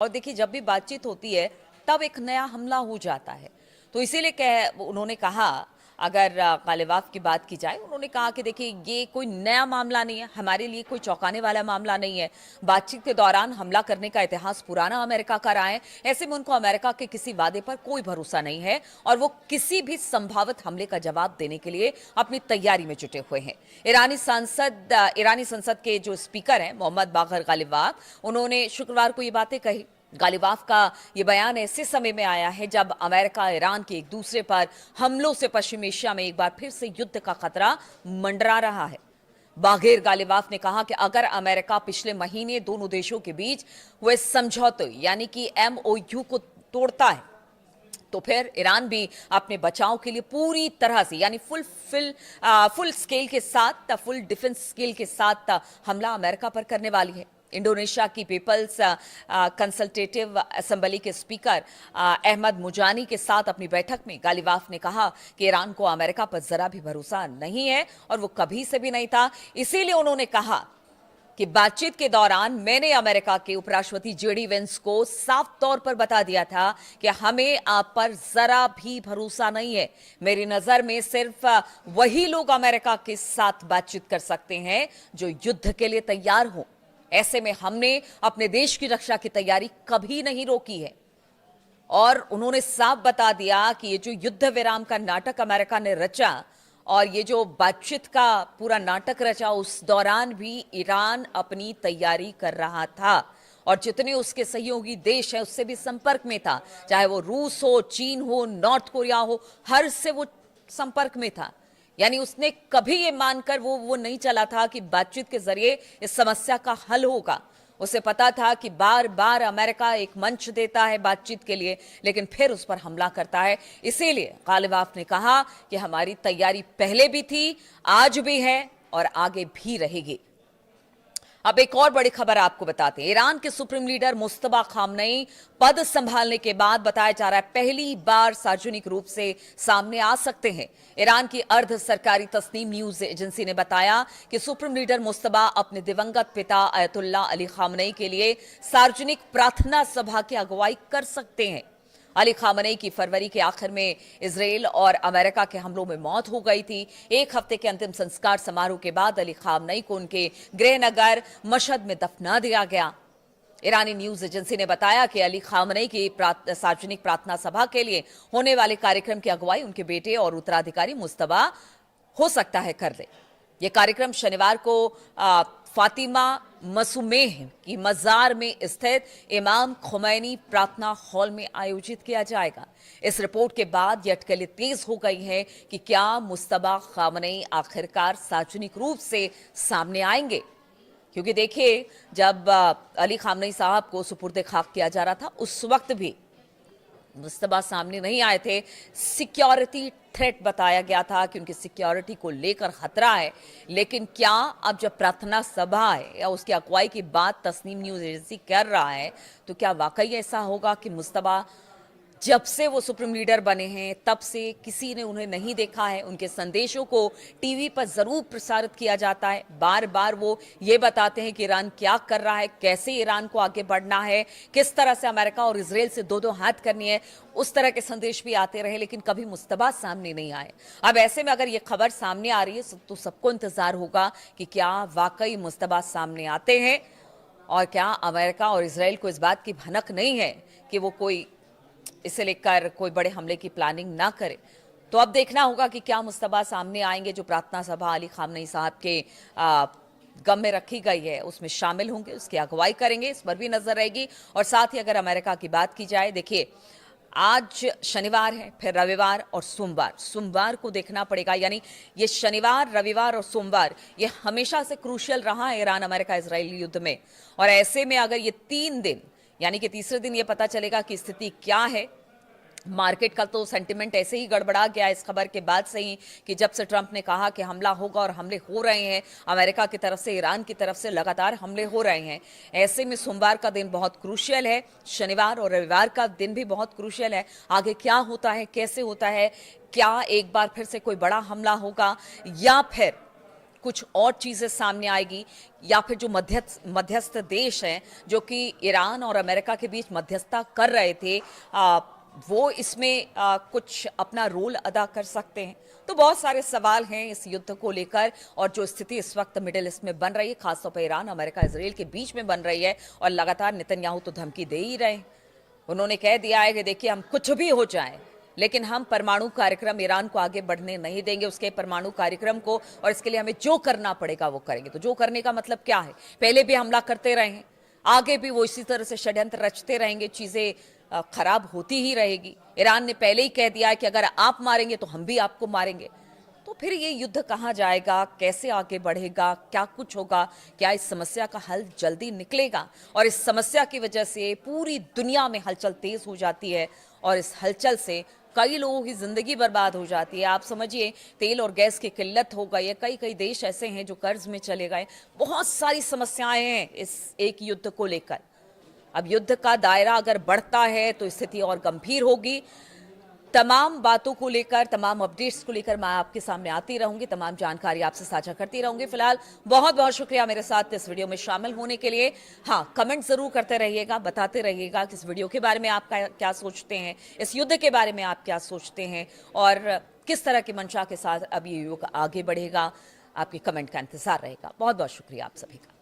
और देखिए जब भी बातचीत होती है तब एक नया हमला हो जाता है। तो इसीलिए कह उन्होंने कहा, अगर गालिबाफ की बात की जाए, उन्होंने कहा कि देखिए ये कोई नया मामला नहीं है, हमारे लिए कोई चौंकाने वाला मामला नहीं है। बातचीत के दौरान हमला करने का इतिहास पुराना अमेरिका का रहा है। ऐसे में उनको अमेरिका के किसी वादे पर कोई भरोसा नहीं है और वो किसी भी संभावित हमले का जवाब देने के लिए अपनी तैयारी में जुटे हुए हैं। ईरानी संसद के जो स्पीकर हैं मोहम्मद बागर गालिबाफ, उन्होंने शुक्रवार को ये बातें कही। गालिबाफ का ये बयान ऐसे समय में आया है जब अमेरिका ईरान के एक दूसरे पर हमलों से पश्चिम एशिया में एक बार फिर से युद्ध का खतरा मंडरा रहा है। बाघेर गालिबाफ ने कहा कि अगर अमेरिका पिछले महीने दोनों देशों के बीच हुए समझौते यानी कि MOU को तोड़ता है तो फिर ईरान भी अपने बचाव के लिए पूरी तरह से यानी फुल स्केल के साथ, फुल डिफेंस स्केल के साथ हमला अमेरिका पर करने वाली है। इंडोनेशिया की पीपल्स कंसल्टेटिव असेंबली के स्पीकर अहमद मुजानी के साथ अपनी बैठक में गालिबाफ ने कहा कि ईरान को अमेरिका पर जरा भी भरोसा नहीं है और वो कभी से भी नहीं था। इसीलिए उन्होंने कहा कि बातचीत के दौरान मैंने अमेरिका के उपराष्ट्रपति JD वेंस को साफ तौर पर बता दिया था कि हमें आप पर जरा भी भरोसा नहीं है। मेरी नजर में सिर्फ वही लोग अमेरिका के साथ बातचीत कर सकते हैं जो युद्ध के लिए तैयार हों। ऐसे में हमने अपने देश की रक्षा की तैयारी कभी नहीं रोकी है। और उन्होंने साफ बता दिया कि ये जो युद्ध विराम का नाटक अमेरिका ने रचा और ये जो बातचीत का पूरा नाटक रचा, उस दौरान भी ईरान अपनी तैयारी कर रहा था और जितने उसके सहयोगी देश हैं उससे भी संपर्क में था, चाहे वो रूस हो, चीन हो, नॉर्थ कोरिया हो, हर से वो संपर्क में था। यानी उसने कभी ये मानकर वो नहीं चला था कि बातचीत के जरिए इस समस्या का हल होगा। उसे पता था कि बार बार अमेरिका एक मंच देता है बातचीत के लिए लेकिन फिर उस पर हमला करता है। इसीलिए गालिबाफ ने कहा कि हमारी तैयारी पहले भी थी, आज भी है और आगे भी रहेगी। अब एक और बड़ी खबर आपको बताते हैं। ईरान के सुप्रीम लीडर मुस्तफा खामनेई पद संभालने के बाद बताया जा रहा है पहली बार सार्वजनिक रूप से सामने आ सकते हैं। ईरान की अर्ध सरकारी तस्नीम न्यूज एजेंसी ने बताया कि सुप्रीम लीडर मुस्तफा अपने दिवंगत पिता अयतुल्ला अली खामनेई के लिए सार्वजनिक प्रार्थना सभा की अगुवाई कर सकते हैं। अली खामनेई की फरवरी के आखिर में इजराइल और अमेरिका के हमलों में मौत हो गई थी। एक हफ्ते के अंतिम संस्कार समारोह के बाद अली खामनेई को उनके गृहनगर मशहद में दफना दिया गया। ईरानी न्यूज एजेंसी ने बताया कि अली खामनेई की सार्वजनिक प्रार्थना सभा के लिए होने वाले कार्यक्रम की अगुवाई उनके बेटे और उत्तराधिकारी मुस्तफा हो सकता है कर ले। यह कार्यक्रम शनिवार को फातिमा मसूमेह की मजार में स्थित इमाम खुमैनी प्रार्थना हॉल में आयोजित किया जाएगा। इस रिपोर्ट के बाद यह अटकलें तेज हो गई हैं कि क्या मुस्तफा खामनेई आखिरकार सार्वजनिक रूप से सामने आएंगे, क्योंकि देखिए जब अली खामनेई साहब को सुपुर्द खाक किया जा रहा था उस वक्त भी मुस्तफा सामने नहीं आए थे। सिक्योरिटी थ्रेट बताया गया था कि उनकी सिक्योरिटी को लेकर खतरा है। लेकिन क्या अब जब प्रार्थना सभा है या उसकी अगुवाई की बात तस्नीम न्यूज एजेंसी कर रहा है तो क्या वाकई ऐसा होगा कि मुस्तफा जब से वो सुप्रीम लीडर बने हैं तब से किसी ने उन्हें नहीं देखा है। उनके संदेशों को टीवी पर जरूर प्रसारित किया जाता है। बार बार वो ये बताते हैं कि ईरान क्या कर रहा है, कैसे ईरान को आगे बढ़ना है, किस तरह से अमेरिका और इजराइल से दो दो हाथ करनी है। उस तरह के संदेश भी आते रहे लेकिन कभी मुस्तफा सामने नहीं आए। अब ऐसे में अगर ये खबर सामने आ रही है तो सबको इंतजार होगा कि क्या वाकई मुस्तफा सामने आते हैं और क्या अमेरिका और इजराइल को इस बात की भनक नहीं है कि वो कोई इसे लेकर कोई बड़े हमले की प्लानिंग ना करे। तो अब देखना होगा कि क्या मुस्तफा सामने आएंगे। जो प्रार्थना सभा अली खामनेई साहब के गम में रखी गई है उसमें शामिल होंगे, उसकी अगुवाई करेंगे, इस पर भी नजर रहेगी। और साथ ही अगर अमेरिका की बात की जाए, देखिए आज शनिवार है, फिर रविवार और सोमवार को देखना पड़ेगा। यानी ये शनिवार, रविवार और सोमवार ये हमेशा से क्रूशियल रहा है ईरान अमेरिका इजराइल युद्ध में। और ऐसे में अगर ये 3 दिन यानी कि तीसरे दिन ये पता चलेगा कि स्थिति क्या है। मार्केट का तो सेंटिमेंट ऐसे ही गड़बड़ा गया इस खबर के बाद से ही कि जब से ट्रंप ने कहा कि हमला होगा और हमले हो रहे हैं, अमेरिका की तरफ से, ईरान की तरफ से लगातार हमले हो रहे हैं। ऐसे में सोमवार का दिन बहुत क्रूशियल है, शनिवार और रविवार का दिन भी बहुत क्रूशियल है। आगे क्या होता है, कैसे होता है, क्या एक बार फिर से कोई बड़ा हमला होगा या फिर कुछ और चीजें सामने आएगी, या फिर जो मध्यस्थ देश हैं जो कि ईरान और अमेरिका के बीच मध्यस्थता कर रहे थे, वो इसमें कुछ अपना रोल अदा कर सकते हैं। तो बहुत सारे सवाल हैं इस युद्ध को लेकर, और जो स्थिति इस वक्त मिडिल ईस्ट में बन रही है, खासतौर पर ईरान, अमेरिका, इजराइल के बीच में बन रही है, और लगातार नेतन्याहू तो धमकी दे ही रहे हैं। उन्होंने कह दिया है कि देखिए, हम कुछ भी हो जाए लेकिन हम परमाणु कार्यक्रम ईरान को आगे बढ़ने नहीं देंगे, उसके परमाणु कार्यक्रम को, और इसके लिए हमें जो करना पड़ेगा वो करेंगे। तो जो करने का मतलब क्या है? पहले भी हमला करते रहे हैं, आगे भी वो इसी तरह से षड्यंत्र रचते रहेंगे, चीजें खराब होती ही रहेगी। ईरान ने पहले ही कह दिया है कि अगर आप मारेंगे तो हम भी आपको मारेंगे। तो फिर ये युद्ध कहाँ जाएगा, कैसे आगे बढ़ेगा, क्या कुछ होगा, क्या इस समस्या का हल जल्दी निकलेगा? और इस समस्या की वजह से पूरी दुनिया में हलचल तेज हो जाती है, और इस हलचल से कई लोगों की जिंदगी बर्बाद हो जाती है। आप समझिए, तेल और गैस की किल्लत हो गई है, कई कई देश ऐसे हैं जो कर्ज में चले गए, बहुत सारी समस्याएं हैं इस एक युद्ध को लेकर। अब युद्ध का दायरा अगर बढ़ता है तो स्थिति और गंभीर होगी। तमाम बातों को लेकर, तमाम अपडेट्स को लेकर मैं आपके सामने आती रहूंगी, तमाम जानकारी आपसे साझा करती रहूंगी। फिलहाल बहुत बहुत शुक्रिया मेरे साथ इस वीडियो में शामिल होने के लिए। हाँ, कमेंट जरूर करते रहिएगा, बताते रहिएगा कि इस वीडियो के बारे में आप क्या सोचते हैं, इस युद्ध के बारे में आप क्या सोचते हैं, और किस तरह की मंशा के साथ अब ये युग आगे बढ़ेगा। आपके कमेंट का इंतजार रहेगा। बहुत बहुत शुक्रिया आप सभी का।